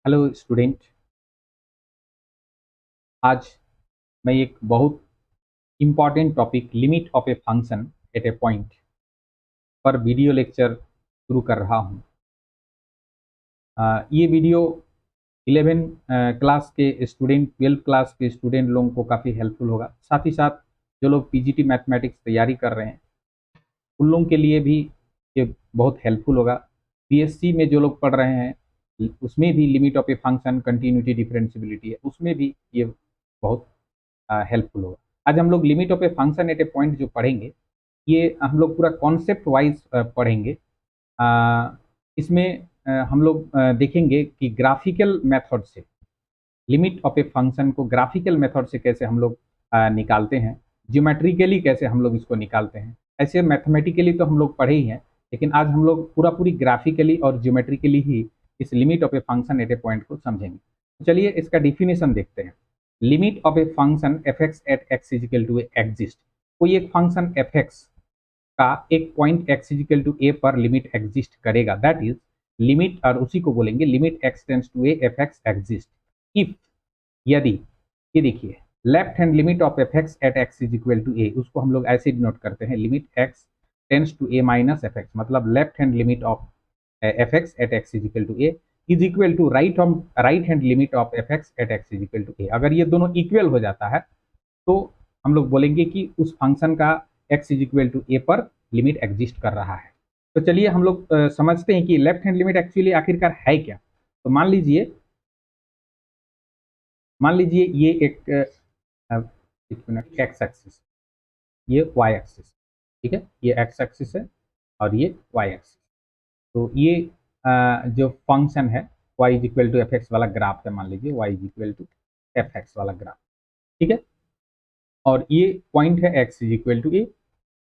Hello student. आज मैं एक बहुत important topic limit of a function at a point पर वीडियो लेक्चर शुरू कर रहा हूँ। ये वीडियो 11 क्लास के स्टूडेंट 12 क्लास के स्टूडेंट लोगों को काफ़ी हेल्पफुल होगा। साथ ही साथ जो लोग पीजीटी मैथमेटिक्स तैयारी कर रहे हैं उन लोगों के लिए भी ये बहुत हेल्पफुल होगा। बीएससी में जो लोग पढ़ रहे हैं उसमें भी limit of a function continuity differentiability है, उसमें भी ये बहुत हेल्पफुल होगा। आज हम लोग limit of a function at a point जो पढ़ेंगे ये हम लोग पूरा कॉन्सेप्ट वाइज पढ़ेंगे। इसमें हम लोग देखेंगे कि ग्राफिकल मेथड से लिमिट ऑफ ए फंक्शन को ग्राफिकल मेथड से कैसे हम लोग निकालते हैं, ज्योमेट्रिकली कैसे हम लोग इसको निकालते हैं। ऐसे मैथमेटिकली तो हम लोग पढ़े ही हैं, लेकिन आज हम लोग पूरा पूरी ग्राफिकली और ज्योमेट्रिकली ही इस limit of a function at a point को समझेंगे। तो चलिए इसका डिफिनेशन देखते हैं। Limit of a function f x at x is equal to exist. कोई एक फंक्शन एफ एक्स का एक point x is equal to a पर लिमिट एग्जिस्ट करेगा, दैट इज लिमिट, और उसी को बोलेंगे limit x tends to a f x exist if, यदि, ये देखिए left hand limit of f x at x is equal to a, उसको हम लोग ऐसे डिनोट करते हैं limit x tends to a minus f x, मतलब left hand limit of f x at x is equal to a is equal to right hand limit of f x at x is equal to a. अगर ये दोनों equal हो जाता है तो हम लोग बोलेंगे कि उस फंक्शन का x is equal to a पर लिमिट एग्जिस्ट कर रहा है। तो चलिए हम लोग समझते हैं कि लेफ्ट हैंड लिमिट एक्चुअली आखिरकार है क्या। तो मान लीजिए ये एक एक्स एक्सिस, ये वाई एक्सिस, ठीक है, ये एक्स एक्सिस है और ये वाई एक्सिस। तो ये जो फंक्शन है y is equal to f x वाला ग्राफ है, मान लीजिए y is equal to f x वाला ग्राफ, ठीक है। और ये पॉइंट है x is equal to a,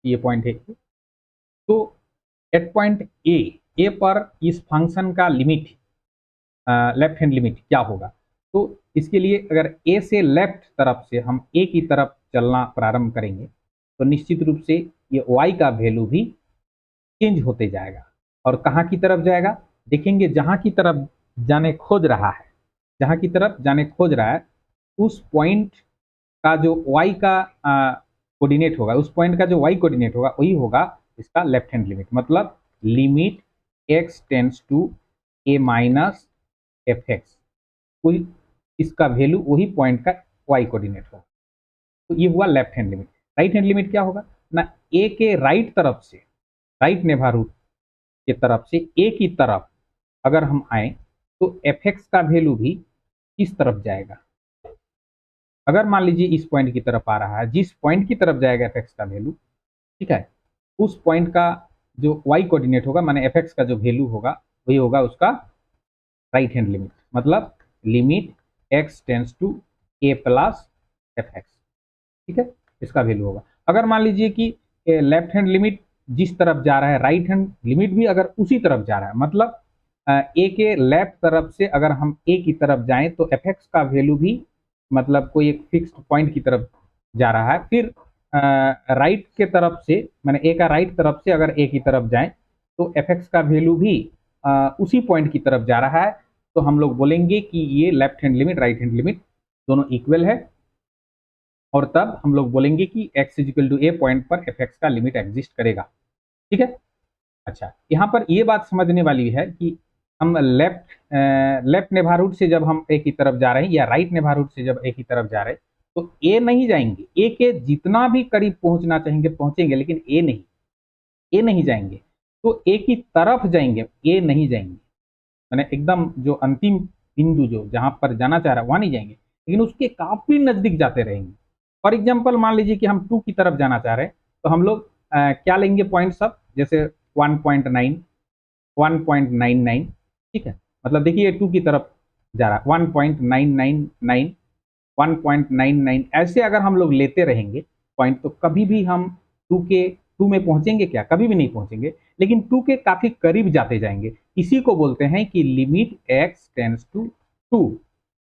ये पॉइंट है ए। तो एट पॉइंट ए पर इस फंक्शन का लिमिट, लेफ्ट हैंड लिमिट क्या होगा। तो इसके लिए अगर ए से लेफ्ट तरफ से हम ए की तरफ चलना प्रारंभ करेंगे तो निश्चित रूप से ये y का वैल्यू भी चेंज होते जाएगा। और कहाँ की तरफ जाएगा, देखेंगे जहां की तरफ जाने खोज रहा है, जहां की तरफ जाने खोज रहा है उस पॉइंट का जो y का कोऑर्डिनेट होगा, उस पॉइंट का जो y कोऑर्डिनेट होगा वही होगा इसका लेफ्ट हैंड लिमिट, मतलब limit x tends to a minus f x, कोई इसका वैल्यू वही पॉइंट का y कोऑर्डिनेट होगा। तो ये हुआ left hand limit. Right hand limit क्या होगा ना, ए के राइट तरफ से, राइट नेबरहुड के तरफ से ए की तरफ अगर हम आए तो एफ एक्स का वैल्यू भी किस तरफ जाएगा। अगर मान लीजिए इस पॉइंट की तरफ आ रहा है, जिस पॉइंट की तरफ जाएगा एफ एक्स का वैल्यू, ठीक है, उस पॉइंट का जो वाई कोऑर्डिनेट होगा माने एफ एक्स का जो वैल्यू होगा वही होगा उसका राइट हैंड लिमिट, मतलब limit x tends to a plus f x, ठीक है, इसका वैल्यू होगा। अगर मान लीजिए कि लेफ्ट हैंड लिमिट जिस तरफ जा रहा है राइट हैंड लिमिट भी अगर उसी तरफ जा रहा है, मतलब ए के लेफ्ट तरफ से अगर हम ए की तरफ जाएं तो एफ एक्स का वैल्यू भी मतलब कोई एक फिक्स्ड पॉइंट की तरफ जा रहा है। फिर राइट के तरफ से मैंने ए का राइट तरफ से अगर ए की तरफ जाएं तो एफ एक्स का वैल्यू भी उसी पॉइंट की तरफ जा रहा है। तो हम लोग बोलेंगे कि ये left hand limit right hand limit दोनों इक्वल है, और तब हम लोग बोलेंगे कि x equal to a point पर एफ एक्स का लिमिट एग्जिस्ट करेगा, ठीक है। अच्छा, यहाँ पर ये बात समझने वाली है कि हम लेफ्ट नेबरहुड से जब हम ए की तरफ जा रहे हैं या राइट नेबरहुड से जब ए की तरफ जा रहे हैं तो ए नहीं जाएंगे, ए के जितना भी करीब पहुंचना चाहेंगे पहुंचेंगे, लेकिन ए नहीं जाएंगे। तो ए की तरफ जाएंगे, ए नहीं जाएंगे, मैंने एकदम जो अंतिम बिंदु जो जहां पर जाना चाह रहा है वहां नहीं जाएंगे, लेकिन उसके काफी नजदीक जाते रहेंगे। फॉर एग्जाम्पल मान लीजिए कि हम 2 की तरफ जाना चाह रहे हैं तो हम लोग क्या लेंगे पॉइंट सब, जैसे 1.9 1.99, ठीक है, मतलब देखिए 2 की तरफ जा रहा है 1.999 1.99, ऐसे अगर हम लोग लेते रहेंगे पॉइंट तो कभी भी हम 2 में पहुंचेंगे क्या, कभी भी नहीं पहुंचेंगे, लेकिन 2 के काफी करीब जाते जाएंगे। इसी को बोलते हैं कि लिमिट x टेंड्स टू 2।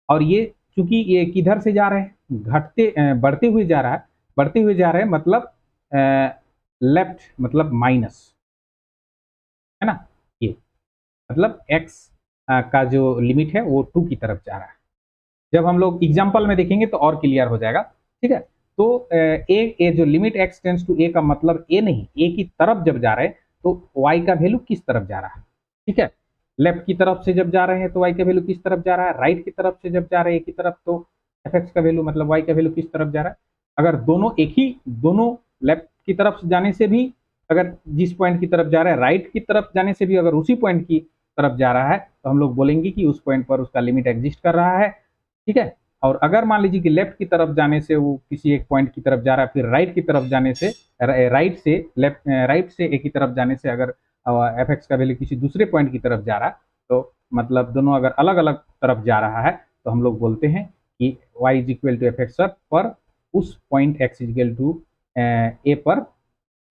और ये चूंकि ये किधर से जा रहे हैं, बढ़ते हुए जा रहा है, बढ़ते हुए जा रहे हैं मतलब लेफ्ट, मतलब माइनस, है ना, ये मतलब x का जो लिमिट है वो 2 की तरफ जा रहा है। जब हम लोग एग्जाम्पल में देखेंगे तो और क्लियर हो जाएगा, ठीक है। तो ए जो लिमिट एक्स टेंस टू ए का मतलब ए नहीं, ए की तरफ जब जा रहे हैं तो वाई का वैल्यू किस तरफ जा रहा है, ठीक है। लेफ्ट की तरफ से जब जा रहे हैं तो वाई का वैल्यू किस तरफ जा रहा है, राइट की तरफ से जब जा रहे हैं ए की तरफ तो एफ एक्स का वैल्यू मतलब वाई का वैल्यू किस तरफ जा रहा है। अगर दोनों एक ही, दोनों लेफ्ट की तरफ जाने से भी, अगर जिस पॉइंट की तरफ जा रहा है राइट की तरफ जाने से भी अगर उसी पॉइंट की तरफ जा रहा है तो हम लोग बोलेंगे कि उस पॉइंट पर उसका लिमिट एग्जिस्ट कर रहा है, ठीक है। और अगर मान लीजिए कि लेफ्ट की तरफ जाने से वो किसी एक पॉइंट की तरफ जा रहा है, फिर राइट की तरफ जाने से, राइट से ए की तरफ जाने से अगर एफ एक्स का वैल्यू किसी दूसरे पॉइंट की तरफ जा रहा है तो मतलब दोनों अगर अलग अलग तरफ जा रहा है तो हम लोग बोलते हैं कि y is equal to f x पर उस point x is equal to a पर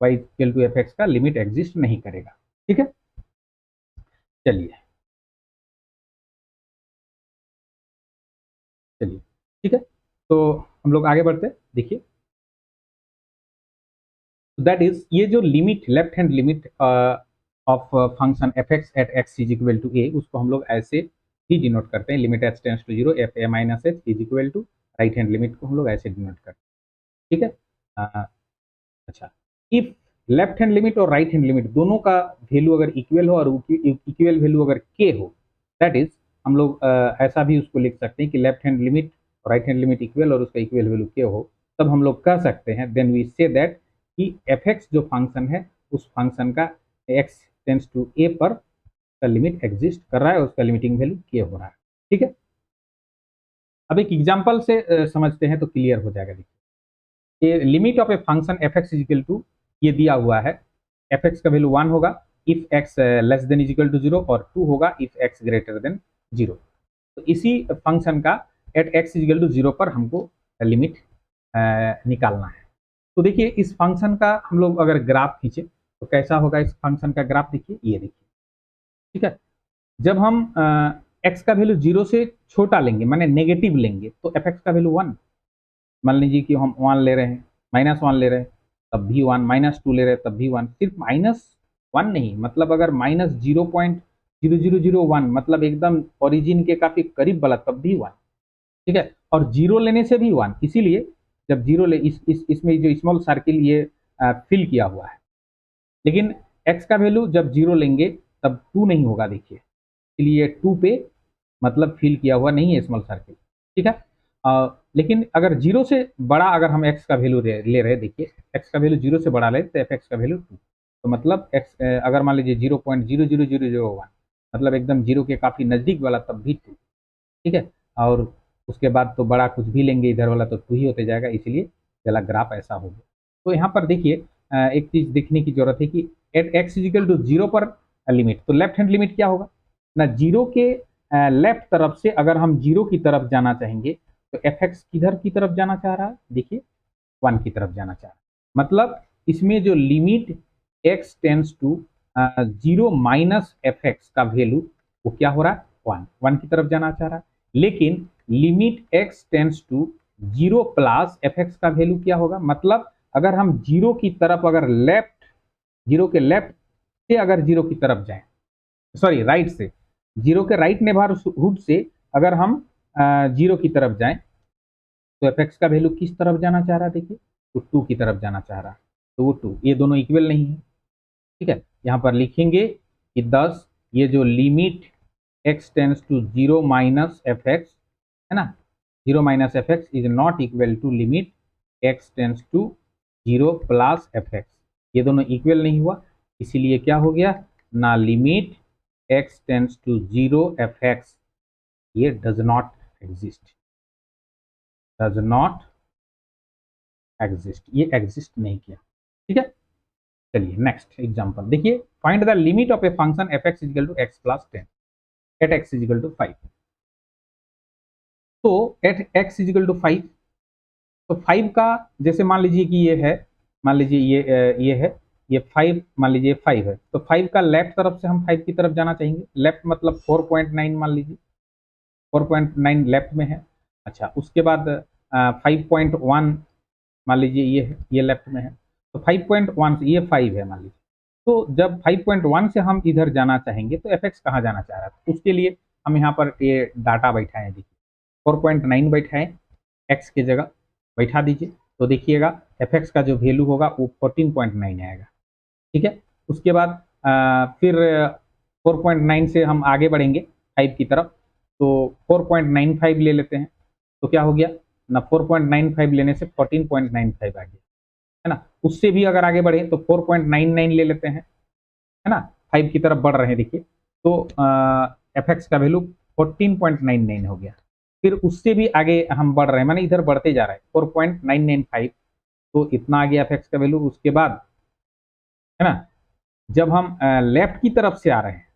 y is equal to f x का लिमिट एग्जिस्ट नहीं करेगा, ठीक है। चलिए चलिए ठीक है, तो हम लोग आगे बढ़ते हैं। देखिए दैट इज ये जो limit left hand limit of function f x at x is equal to a, उसको हम लोग ऐसे ही डिनोट करते हैं, limit h tends to zero f a minus h is equal to right hand limit को हम लोग ऐसे डिनोट करते हैं, ठीक है। अच्छा, इफ लेफ्ट हैंड लिमिट और राइट हैंड लिमिट दोनों का वैल्यू अगर इक्वल हो और इक्वल वैल्यू अगर के हो, दैट इज हम लोग ऐसा भी उसको लिख सकते हैं कि लेफ्ट हैंड लिमिट और राइट हैंड लिमिट इक्वल और उसका इक्वल वैल्यू के हो, तब हम लोग कह सकते हैं देन वी से दैट कि एफ एक्स जो फंक्शन है उस फंक्शन का एक्स टेंस टू ए पर का लिमिट एग्जिस्ट कर रहा है और उसका लिमिटिंग वैल्यू के हो रहा है, ठीक है। अब एक एग्जांपल से समझते हैं तो क्लियर हो जाएगा। देखिए limit of a function f x is equal to, ये दिया हुआ है एफ एक्स का वैल्यू 1 होगा if x less than equal to 0 और 2 होगा इफ एक्स ग्रेटर देन 0। तो इसी फंक्शन का एट एक्स इजिकल टू 0 पर हमको लिमिट निकालना है। तो देखिए इस फंक्शन का हम लोग अगर ग्राफ खींचे तो कैसा होगा इस फंक्शन का ग्राफ, देखिए ये देखिए, ठीक है। जब हम एक्स का वैल्यू 0 से छोटा लेंगे माने नेगेटिव लेंगे तो एफ एक्स का वैल्यू 1, मान लीजिए कि हम 1 ले रहे हैं, -1 ले रहे हैं तब भी 1, -2 ले रहे हैं तब भी 1, सिर्फ -1 नहीं, मतलब अगर -0.0001 मतलब एकदम ओरिजिन के काफी करीब वाला तब भी 1, ठीक है। और 0 लेने से भी 1, इसीलिए जब 0 ले इसमें जो स्मॉल सर्किल ये फिल किया हुआ है, लेकिन x का वैल्यू जब 0 लेंगे तब 2 नहीं होगा, देखिए इसलिए 2 पे मतलब फिल किया हुआ नहीं है स्मॉल सर्किल, ठीक है। लेकिन अगर 0 से बड़ा अगर हम x का वैल्यू ले रहे, देखिए x का वैल्यू 0 से बड़ा ले तो एफ एक्स का वैल्यू 2, तो मतलब x अगर मान लीजिए 0.00001 मतलब एकदम 0 के काफी नजदीक वाला तब भी 2, ठीक है। और उसके बाद तो बड़ा कुछ भी लेंगे इधर वाला तो 2 ही होते जाएगा, इसलिए चला ग्राफ ऐसा हो गया। तो यहाँ पर देखिए एक चीज देखने की जरूरत है कि एट एक्स इजिकल टू 0 पर लिमिट, तो लेफ्ट हैंड लिमिट क्या होगा ना, 0 के लेफ्ट तरफ से अगर हम 0 की तरफ जाना चाहेंगे तो एफ एक्स किधर की तरफ जाना चाह रहा है, देखिए 1 की तरफ जाना चाह रहा है, मतलब इसमें जो limit x tends to 0 minus f x का वैल्यू वो क्या हो रहा है 1 की तरफ जाना चाह रहा है। लेकिन limit x tends to 0 plus f x का वैल्यू क्या होगा, मतलब अगर हम 0 की तरफ अगर लेफ्ट, 0 के लेफ्ट से अगर 0 की तरफ जाएं, सॉरी राइट से, 0 के राइट नेबरहुड से अगर हम 0 की तरफ जाएं तो एफ एक्स का वैल्यू किस तरफ जाना चाह रहा है, देखिए तो 2 की तरफ जाना चाह रहा है, तो वो 2, ये दोनों इक्वल नहीं है, ठीक है। यहाँ पर लिखेंगे कि 10 ये जो limit x tends to 0 minus f x है ना, 0 minus f x is not equal to limit x tends to 0 plus f x, ये दोनों इक्वल नहीं हुआ, इसीलिए क्या हो गया ना, limit x tends to 0 f x ये does not exist, does not exist, ये एग्जिस्ट नहीं किया, ठीक है। चलिए नेक्स्ट एग्जांपल देखिए, find the limit of a function f x is equal to x plus 10 at x is equal to 5। तो eight x is equal to 5, तो 5 का जैसे मान लीजिए कि ये है, मान लीजिए ये है, ये 5 मान लीजिए 5 है, तो 5 का लेफ्ट तरफ से हम 5 की तरफ जाना चाहेंगे, लेफ्ट मतलब 4.9 मान लीजिए 4.9 लेफ्ट में है। अच्छा उसके बाद 5.1 मान लीजिए ये है, ये लेफ्ट में है, तो 5.1 से ये 5 है मान लीजिए, तो जब 5.1 से हम इधर जाना चाहेंगे तो एफ एक्स कहाँ जाना चाह रहा है, तो उसके लिए हम यहाँ पर ये डाटा बैठाए, देखिए 4.9 बैठाए, एक्स की जगह बैठा दीजिए, तो देखिएगा fx का जो वैल्यू होगा वो 14.9 आएगा। ठीक है, उसके बाद फिर 4.9 से हम आगे बढ़ेंगे 5 की तरफ, तो 4.95 ले लेते हैं, तो क्या हो गया ना, 4.95 लेने से 14.95 आ गया, है ना। उससे भी अगर आगे बढ़े तो 4.99 ले लेते हैं, है ना, 5 की तरफ बढ़ रहे हैं, देखिए, तो fx का वैल्यू 14.99 हो गया। फिर उससे भी आगे हम बढ़ रहे हैं, माने इधर बढ़ते जा रहे हैं, 4.995, तो इतना आ गया fx का वैल्यू। उसके बाद, है ना, जब हम लेफ्ट की तरफ से आ रहे हैं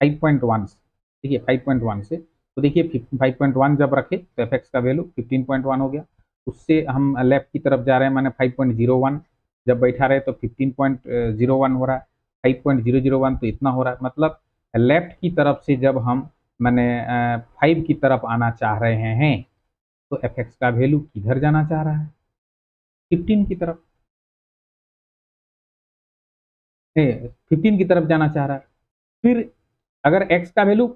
5.1 से, देखिए 5.1 से, तो देखिए 5.1 जब रखे तो fx का वैल्यू 15.1 हो गया। उससे हम लेफ्ट की तरफ जा रहे हैं, माने 5.01 जब बैठा रहे तो 15.01 हो रहा है, 5.001 तो इतना हो रहा है। मतलब लेफ्ट की तरफ से जब हम मैंने 5 की तरफ आना चाह रहे हैं, तो fx का वैल्यू किधर जाना चाह रहा है, 15 की तरफ, 15 की तरफ जाना चाह रहा है। फिर अगर x का वैल्यू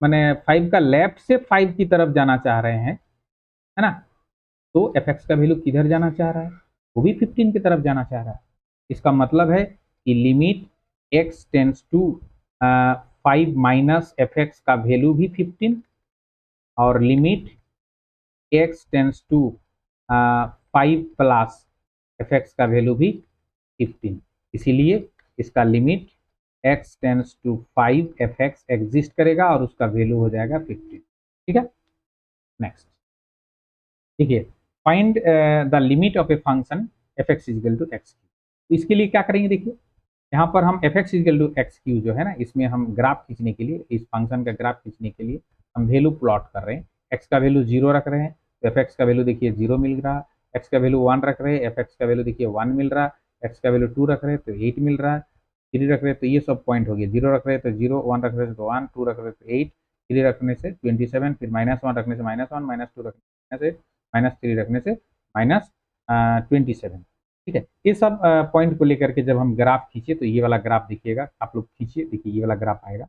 मैंने 5 का लेफ्ट से 5 की तरफ जाना चाह रहे हैं, है ना, तो fx का वैल्यू किधर जाना चाह रहा है, वो भी 15 की तरफ जाना चाह रहा है। इसका मतलब है कि limit x tends to 5 minus fx का वैल्यू भी 15, और limit x tends to 5 plus fx का वैल्यू भी 15। इसीलिए इसका limit x tends to 5 fx exist करेगा और उसका वैल्यू हो जाएगा 15। ठीक है, नेक्स्ट देखिए, find the limit of a function fx equal to x Q. तो इसके लिए क्या करेंगे, देखिए यहाँ पर हम fx equal to x Q जो है ना, इसमें हम ग्राफ खींचने के लिए, इस फंक्शन का ग्राफ खींचने के लिए हम वैल्यू प्लॉट कर रहे हैं। x का वैल्यू 0 रख रहे हैं, तो fx का वैल्यू देखिए 0 मिल रहा है। x का वैल्यू 1 रख रहे हैं, fx का वैल्यू देखिए 1 मिल रहा है। x का वैल्यू 2 रख रहे हैं तो 8 मिल रहा है। 3 रख रहे हैं तो ये सब पॉइंट हो गया, 0 रख रहे हैं तो 0, 1 रख रहे हैं तो 1, 2 रख रहे हैं तो 8, 3 रखने से 27, फिर -1 रखने से -1, -2 रखने से -3 रखने से -27। ठीक है, ये सब पॉइंट को लेकर के जब हम ग्राफ खींचे तो ये वाला ग्राफ देखिएगा, आप लोग खींचिए, देखिए ये वाला ग्राफ आएगा।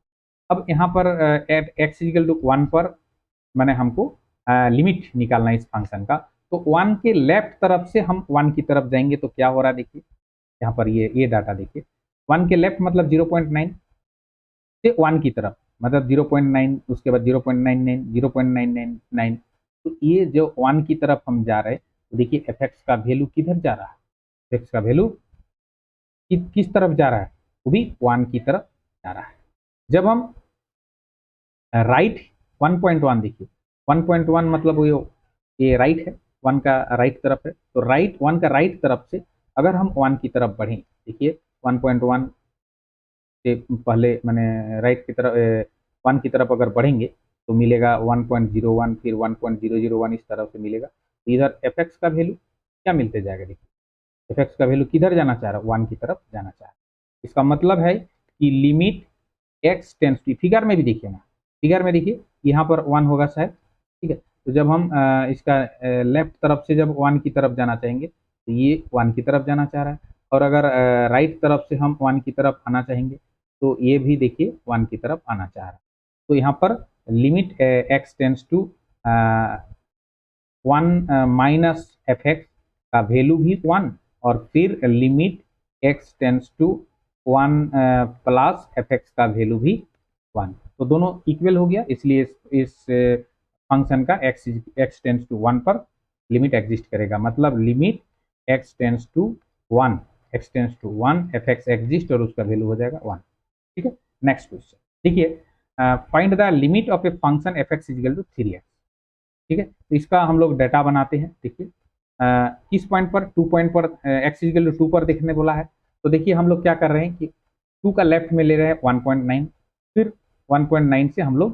अब यहाँ पर एट x इक्वल टू 1 पर मैंने हमको लिमिट निकालना है इस फंक्शन का, तो 1 के लेफ्ट तरफ से हम 1 की तरफ जाएंगे तो क्या हो रहा है, देखिए यहाँ पर ये डाटा देखिए, 1 के लेफ्ट मतलब 0.9 से 1 की तरफ मतलब 0.9, उसके बाद 0.99, 0.999, तो ये जो 1 की तरफ हम जा रहे हैं, तो देखिए fx का वैल्यू किधर जा रहा है, fx का वैल्यू किस तरफ जा रहा है, वो भी 1 की तरफ जा रहा है। जब हम राइट 1.1 देखिए, 1.1 मतलब ये राइट है, 1 का राइट तरफ है, तो राइट 1 का राइट तरफ से अगर हम 1 की तरफ बढ़ें, देखिए 1.1 से पहले मैंने राइट की तरफ 1 की तरफ अगर बढ़ेंगे तो मिलेगा 1.01, फिर 1.001, इस तरफ से मिलेगा। तो इधर fx का वैल्यू क्या मिलते जाएगा, देखिए fx का वैल्यू किधर जाना चाह रहा है, 1 की तरफ जाना चाह रहा है। इसका मतलब है कि limit x tends to, figure में भी देखिए ना, फिगर में देखिए यहाँ पर 1 होगा शायद, ठीक है, तो जब हम इसका लेफ्ट तरफ से जब 1 की तरफ जाना चाहेंगे तो ये 1 की तरफ जाना चाह रहा है, और अगर राइट तरफ से हम 1 की तरफ आना चाहेंगे तो ये भी देखिए 1 की तरफ आना चाह रहा है। तो यहाँ पर limit x tends to 1 minus fx का वैल्यू भी 1, और फिर limit x tends to 1 plus fx का वैल्यू भी 1, तो दोनों इक्वल हो गया। इसलिए इस फंक्शन का x टेंड्स टू 1 पर लिमिट एग्जिस्ट करेगा, मतलब limit x tends to 1, x tends to 1 fx exist, और उसका वैल्यू हो जाएगा 1। ठीक है, नेक्स्ट क्वेश्चन देखिए, find the limit of a function fx equal to 3x। ठीक है, तो इसका हम लोग डाटा बनाते हैं। देखिए किस पॉइंट पर, 2 पॉइंट पर x इक्वल टू 2 पर देखने बोला है, तो देखिए हम लोग क्या कर रहे हैं कि 2 का लेफ्ट में ले रहे हैं 1.9, फिर 1.9 से हम लोग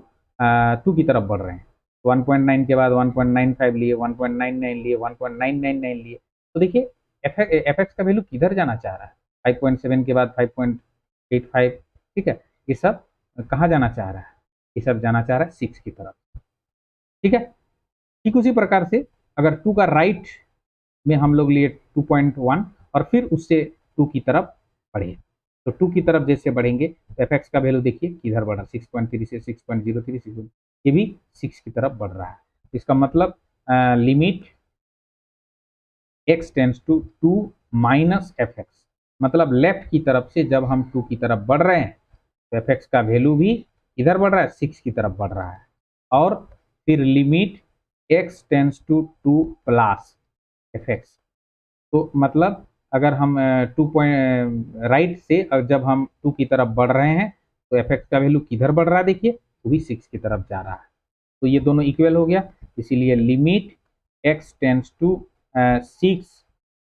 2 की तरफ बढ़ रहे हैं, 1.9 के बाद 1.95 लिए, 1.99 लिए, 1.999 लिए, तो देखिए fx का वैल्यू किधर जाना चाह रहा है, 5.7 के बाद 5.85, ठीक है, ये सब कहाँ जाना चाह रहा है, ये सब जाना चाह रहा है 6 की तरफ। ठीक है, ठीक उसी प्रकार से अगर 2 का राइट में हम लोग लिए 2.1 और फिर उससे 2 की तरफ बढ़े, तो 2 की तरफ जैसे बढ़ेंगे तो एफ एक्स का वैल्यू देखिए किधर बढ़ा, 6.3 से 6.03, ये भी 6 की तरफ बढ़ रहा है। इसका मतलब limit x tends to 2 minus f x, मतलब लेफ्ट की तरफ से जब हम 2 की तरफ बढ़ रहे हैं तो एफ एक्स का वैल्यू भी इधर बढ़ रहा है, 6 की तरफ बढ़ रहा है। और फिर limit x tends to 2 plus f x, तो मतलब अगर हम 2 पॉइंट राइट से जब हम 2 की तरफ बढ़ रहे हैं तो एफ एक्स का वैल्यू किधर बढ़ रहा है, देखिए वो भी 6 की तरफ जा रहा है। तो ये दोनों इक्वल हो गया, इसीलिए limit x tends to 6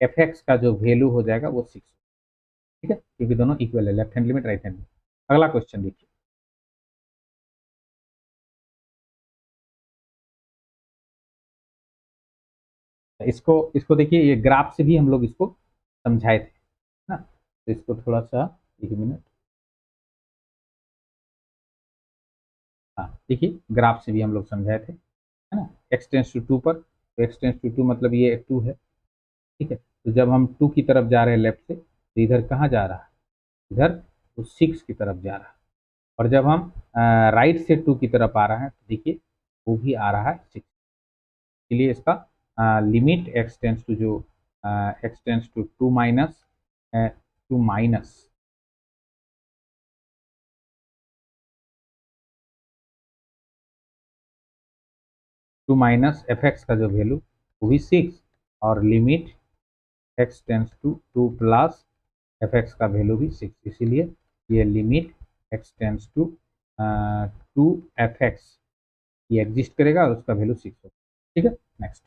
f x का जो वैल्यू हो जाएगा वो 6, ठीक है, क्योंकि दोनों इक्वल है, left hand limit right hand limit. अगला क्वेश्चन देखिए, इसको इसको देखिए, ये ग्राफ से भी हम लोग इसको समझाए थे ना, तो इसको थोड़ा सा, एक मिनट, हाँ देखिए ग्राफ से भी हम लोग समझाए थे, है ना, x टेंस टू 2 पर, तो x टेंस टू 2 मतलब ये 2 है, ठीक है। तो जब हम 2 की तरफ जा रहे हैं लेफ्ट से तो इधर कहाँ जा रहा है, इधर तो 6 की तरफ जा रहा है। और जब हम राइट से 2 की तरफ आ रहा है तो देखिए वो भी आ रहा है 6, इसलिए इसका लिमिट x टेंस टू जो x tends to 2 minus 2 minus f x का जो वैल्यू वो भी 6, और limit x tends to 2 plus f x का वैल्यू भी 6, इसीलिए ये limit x tends to 2 f x ये एग्जिस्ट करेगा और उसका वैल्यू 6 होगा, ठीक है। नेक्स्ट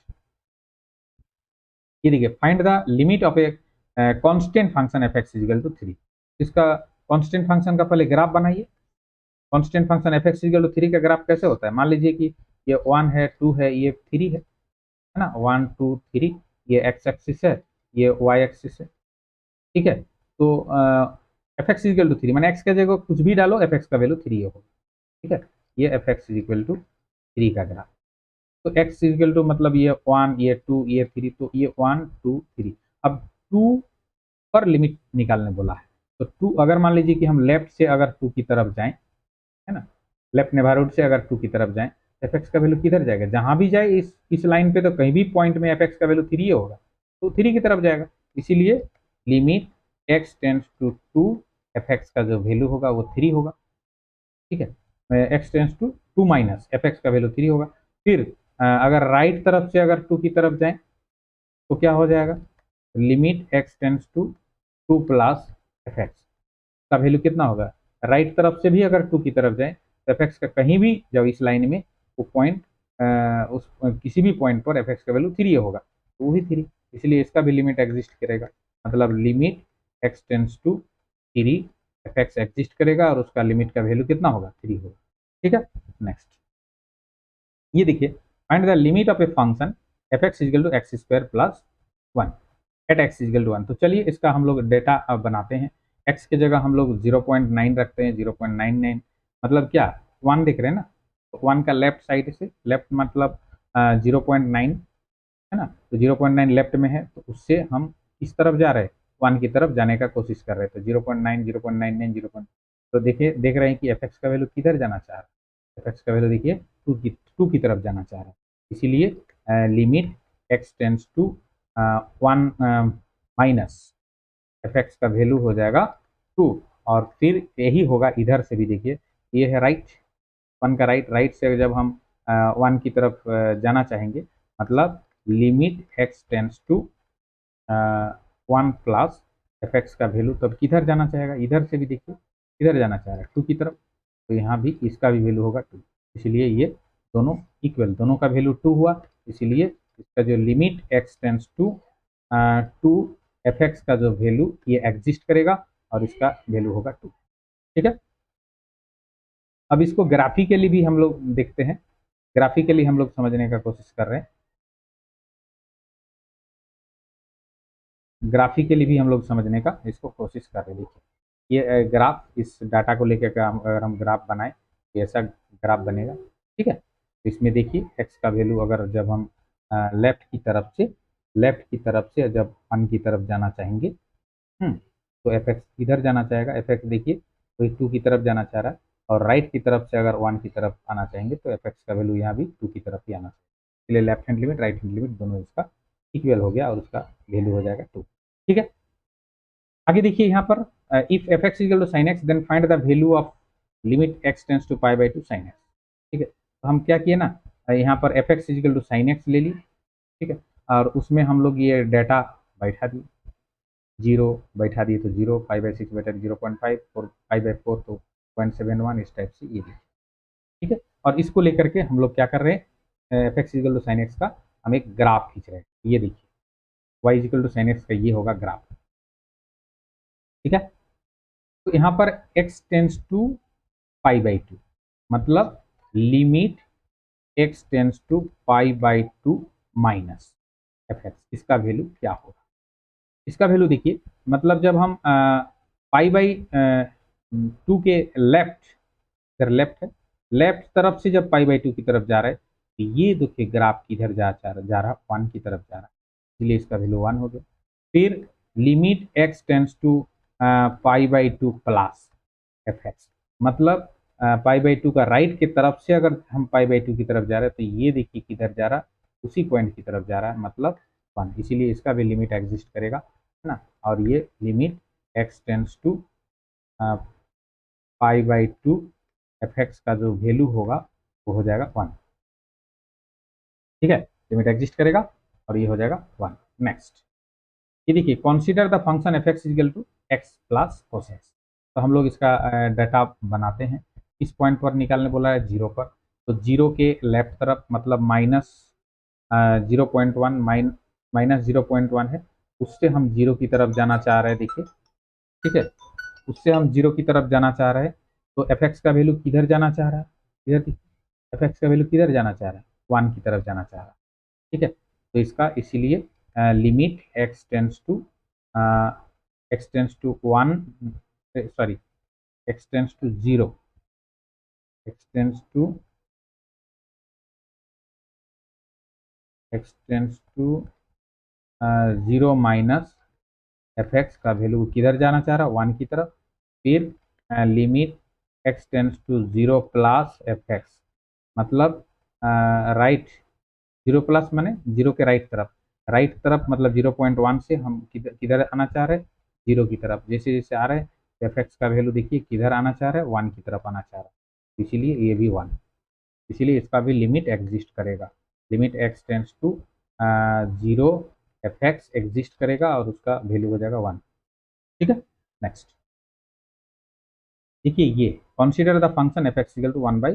ये देखिए, find the limit of a constant function f x is equal to 3। इसका कांस्टेंट फंक्शन का पहले ग्राफ बनाइए। Constant function f x is equal to 3 का ग्राफ कैसे होता है, मान लीजिए कि ये 1 है, 2 है, ये 3 है ना, 1 2 3, ये एक्स एक्सिस है, ये वाई एक्सिस है, ठीक है। तो एफ एक्स इजिकल टू 3 मैंने एक्स के जगह कुछ भी डालो, एफ एक्स का वैल्यू 3 होगा, ठीक है। ये एफ एक्स इजिकल टू 3 का ग्राफ, तो x इजिकल टू मतलब ये 1, ये 2, ये 3, तो ये 1 2 3। अब 2 पर लिमिट निकालने बोला है, तो 2 अगर मान लीजिए कि हम लेफ्ट से अगर 2 की तरफ जाएं, है ना, लेफ्ट नेबरहुड से अगर 2 की तरफ जाएं, एफ एक्स का वैल्यू किधर जाएगा, जहां भी जाए इस लाइन पे तो कहीं भी पॉइंट में एफ एक्स का वैल्यू 3 होगा, तो 3 की तरफ जाएगा, इसीलिए limit x tends to 2 f x का जो वैल्यू होगा वो 3 होगा, ठीक है। x tends to 2 minus f x का वैल्यू 3 होगा। फिर अगर राइट तरफ से अगर 2 की तरफ जाएं तो क्या हो जाएगा, limit x tends to 2 plus f x का वैल्यू कितना होगा, राइट तरफ से भी अगर 2 की तरफ जाए तो एफ एक्स का कहीं भी जब इस लाइन में वो पॉइंट उस किसी भी पॉइंट पर एफ एक्स का वैल्यू 3 होगा, तो वो भी 3, इसलिए इसका भी लिमिट एग्जिस्ट करेगा, मतलब limit x tends to 3 f x exist करेगा और उसका लिमिट का वैल्यू कितना होगा, 3 होगा, ठीक है। नेक्स्ट ये देखिए, find the limit of a function f x is equal to x square plus 1 at x is equal to 1। तो चलिए इसका हम लोग डेटा अब बनाते हैं। एक्स की जगह हम लोग 0.9 रखते हैं, 0.99 मतलब क्या, 1 देख रहे हैं ना, तो 1 का लेफ्ट साइड से, लेफ्ट मतलब 0.9 है ना, तो 0.9 लेफ्ट में है, तो उससे हम किस तरफ जा रहे हैं, 1 की तरफ जाने का कोशिश कर रहे हैं, तो 0.9 0.99 0. तो देखिए देख रहे हैं कि एफ एक्स का वैल्यू किधर जाना चाह रहा है, एफ एक्स का वैल्यू देखिए 2 की तरफ जाना चाह रहा है, इसीलिए limit x tends to 1 minus f x का वैल्यू हो जाएगा 2, और फिर यही होगा इधर से भी, देखिए ये है राइट, 1 का राइट से जब हम 1 की तरफ जाना चाहेंगे, मतलब limit x tends to 1 plus f x का वैल्यू तब किधर जाना चाहेगा, इधर से भी देखिए किधर जाना चाह रहा है, 2 की तरफ, तो यहाँ भी इसका भी वैल्यू होगा 2, इसलिए ये दोनों इक्वल, दोनों का वैल्यू 2 हुआ, इसलिए इसका जो limit x tends to 2 f x का जो वैल्यू ये एग्जिस्ट करेगा और इसका वैल्यू होगा 2, ठीक है। अब इसको ग्राफिकली भी हम लोग देखते हैं, ग्राफिकली हम लोग समझने का कोशिश कर रहे हैं, ग्राफिकली भी हम लोग समझने का इसको कोशिश कर रहे हैं। देखिए ये ग्राफ, इस डाटा को लेकर अगर हम ग्राफ बनाए तो ऐसा ग्राफ बनेगा, ठीक है। तो इसमें देखिए एक्स का वैल्यू अगर जब हम लेफ्ट की तरफ से जब 1 की तरफ जाना चाहेंगे, तो एफ एक्स इधर जाना चाहेगा, एफ एक्स देखिए तो 2 की तरफ जाना चाह रहा है, और राइट की तरफ से अगर 1 की तरफ आना चाहेंगे तो एफ एक्स का वैल्यू यहाँ भी 2 की तरफ ही आना चाहिए। इसलिए left hand limit right hand limit दोनों इसका इक्वल हो गया और उसका वैल्यू हो जाएगा 2। ठीक है, आगे देखिए यहाँ पर if f x equal to sine x then find the value of limit x tends to pi by 2 sine x. ठीक है, तो हम क्या किए ना, यहाँ पर f x equal to sine x ले ली। ठीक है, और उसमें हम लोग ये डाटा बैठा दिए, 0 बैठा दिए तो 0, पाई बाई 6 बैठा 0.5, और पाई बाई 4 तो 0.71, इस टाइप से ये देखिए। ठीक है, और इसको लेकर के हम लोग क्या कर रहे हैं, f x equal to sine x का हम एक ग्राफ खींच रहे हैं। ये देखिए y equal to sine x का ये होगा ग्राफ। ठीक है, तो यहाँ पर x tends to pi by 2, मतलब limit x tends to pi by 2 minus f x, इसका वैल्यू क्या होगा। इसका वैल्यू देखिए, मतलब जब हम पाई बाई 2 के लेफ्ट, इधर लेफ्ट है, लेफ्ट तरफ से जब पाई बाई 2 की तरफ जा रहा है तो ये देखिए ग्राफ किधर जा रहा, 1 की तरफ जा रहा है, इसलिए इसका वैल्यू 1 हो गया। फिर limit x tends to pi by 2 plus f x, मतलब पाई बाई 2 का राइट की तरफ से अगर हम पाई बाई 2 की तरफ जा रहे हैं तो ये देखिए किधर जा रहा है, उसी पॉइंट की तरफ जा रहा है, मतलब 1, इसीलिए इसका भी लिमिट एग्जिस्ट करेगा, है ना। और ये limit x tends to pi by 2 f x का जो वैल्यू होगा वो हो जाएगा 1। ठीक है, लिमिट एग्जिस्ट करेगा और ये हो जाएगा 1। नेक्स्ट ये देखिए, consider the function f x equal to x plus cos x. तो हम लोग इसका डाटा बनाते हैं, इस पॉइंट पर निकालने बोला है 0 पर, तो 0 के लेफ्ट तरफ मतलब माइनस 0.1 माइनस 0.1 है, उससे हम 0 की तरफ जाना चाह रहे हैं। देखिए, ठीक है, उससे हम 0 की तरफ जाना चाह रहे हैं, तो एफ एक्स का वैल्यू किधर जाना चाह रहा है, इधर देखिए, एफ एक्स का वैल्यू किधर जाना चाह रहा है, 1 की तरफ जाना चाह रहा है। ठीक है, तो इसका इसीलिए limit x tends to 1, sorry x tends to 0, x tends to 0 minus f x का वैल्यू किधर जाना चाह रहा है, 1 की तरफ। फिर limit x tends to 0 plus f x, मतलब राइट 0 प्लस माने 0 के राइट तरफ मतलब 0.1 से हम किधर आना चाह रहे हैं, 0 की तरफ। जैसे जैसे आ रहे हैं एफ एक्स का वैल्यू देखिए किधर आना चाह रहा है, 1 की तरफ आना चाह रहा है, इसीलिए ये भी 1, इसीलिए इसका भी लिमिट एग्जिस्ट करेगा। Limit x tends to 0 f x exist करेगा और उसका वैल्यू हो जाएगा 1। ठीक है, नेक्स्ट देखिए, ये consider the function f x equal to 1 by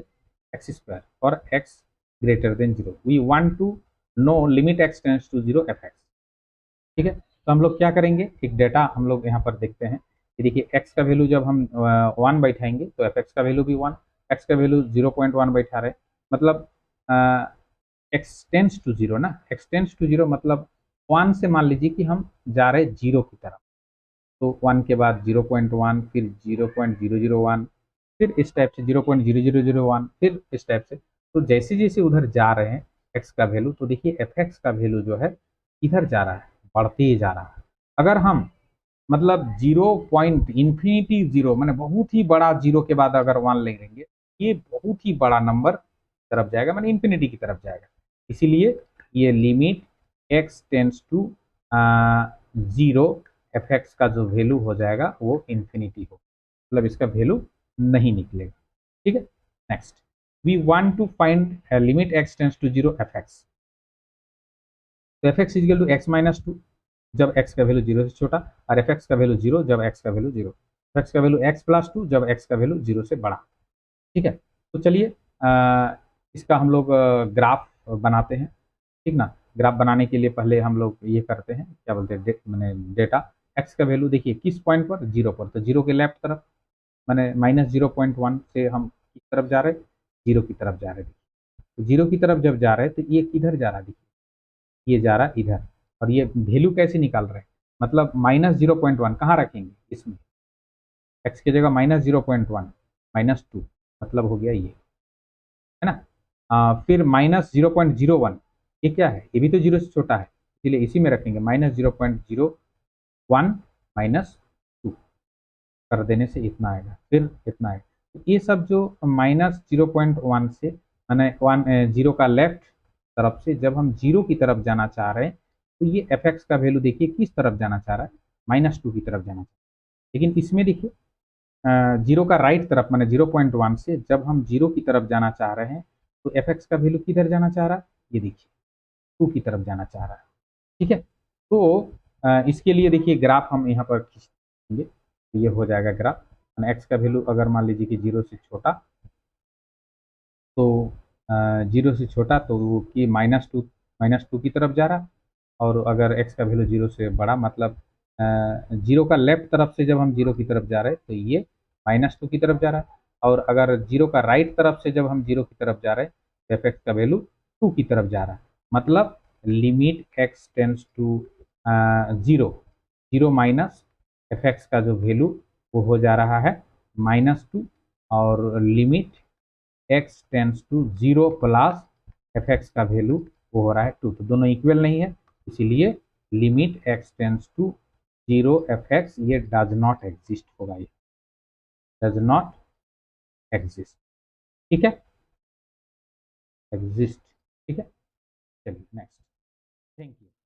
x square और x greater than 0, we want to know limit x tends to 0 f x. ठीक है, तो हम लोग क्या करेंगे, एक डेटा हम लोग यहाँ पर देखते हैं कि देखिए x का वैल्यू जब हम 1 बैठाएंगे तो एफ एक्स का वैल्यू भी 1, x का वैल्यू 0.1 बैठा रहे, मतलब x टेंस टू 0 ना, x टेंस टू 0 मतलब 1 से मान लीजिए कि हम जा रहे 0 की तरफ, तो 1 के बाद 0.1, फिर 0.001, फिर इस टाइप से 0.0001, फिर इस टाइप से। तो जैसे जैसे उधर जा रहे हैं x का वैल्यू, तो देखिए एफ एक्स का वैल्यू जो है इधर जा रहा है, बढ़ते जा रहा है। अगर हम मतलब 0.0 मैंने बहुत ही बड़ा 0 के बाद अगर 1 ले लेंगे, ये बहुत ही बड़ा नंबर तरफ जाएगा, मैंने इन्फिनिटी की तरफ जाएगा, इसीलिए ये limit x tends to 0 f x का जो वैल्यू हो जाएगा वो इन्फिनिटी हो, मतलब इसका वैल्यू नहीं निकलेगा। ठीक है, next we want to find limit x tends to 0 f x, तो f x equal to x minus 2 जब x का वैल्यू 0 से छोटा, और एफ एक्स का वैल्यू 0 जब x का वैल्यू 0, एफ एक्स का वैल्यू x प्लस 2 जब x का वैल्यू 0 से बड़ा। ठीक है, तो चलिए इसका हम लोग ग्राफ बनाते हैं। ठीक ना, ग्राफ बनाने के लिए पहले हम लोग ये करते हैं, क्या बोलते हैं, मैंने डेटा x का वैल्यू देखिए किस पॉइंट पर, 0 पर, तो 0 के लेफ्ट तरफ मैंने माइनस 0.1 से हम किस तरफ जा रहे हैं, 0 की तरफ जा रहे हैं। तो 0 की तरफ जब जा रहे हैं तो ये किधर जा रहा है, देखिए ये जा रहा है इधर, और ये वैल्यू कैसे निकाल रहे हैं, मतलब माइनस 0.1 कहाँ रखेंगे, इसमें x की जगह माइनस 0.1 माइनस 2, मतलब हो गया ये, है ना। फिर माइनस 0.01, ये क्या है, ये भी तो 0 से छोटा है, इसलिए इसी में रखेंगे माइनस 0.01 माइनस 2, कर देने से इतना आएगा, फिर इतना आएगा। तो ये सब जो -0.1 से मैंने 0 का लेफ्ट तरफ से जब हम 0 की तरफ जाना चाह रहे हैं तो ये एफ एक्स का वैल्यू देखिए किस तरफ जाना चाह रहा है, -2 की तरफ जाना चाह रहा है। लेकिन इसमें देखिए 0 का राइट तरफ मैंने 0.1 से जब हम 0 की तरफ जाना चाह रहे हैं तो एफ एक्स का वैल्यू किधर जाना चाह रहा है, ये देखिए 2 की तरफ जाना चाह रहा है। ठीक है, तो इसके लिए देखिए ग्राफ हम यहाँ पर खींच देंगे, तो ये हो जाएगा ग्राफ। एक्स का वैल्यू अगर मान लीजिए कि 0 से छोटा, तो 0 से छोटा तो वो कि -2 की तरफ जा रहा, और अगर एक्स का वैल्यू 0 से बड़ा मतलब 0 का लेफ्ट तरफ से जब हम 0 की तरफ जा रहे हैं तो ये -2 की तरफ जा रहा है, और अगर 0 का राइट तरफ से जब हम 0 की तरफ जा रहे हैं तो एफ एक्स का वैल्यू 2 की तरफ जा रहा है। मतलब limit x tends to 0, 0 minus f x का जो वैल्यू वो हो जा रहा है -2, और limit x tends to 0 plus f x का वैल्यू वो हो रहा है 2, तो दोनों इक्वल नहीं है, इसीलिए limit x tends to 0 f x ये डज नॉट एग्जिस्ट होगा, ये डज नॉट एग्जिस्ट। ठीक है, एग्जिस्ट। ठीक है, चलिए नेक्स्ट। Thank you.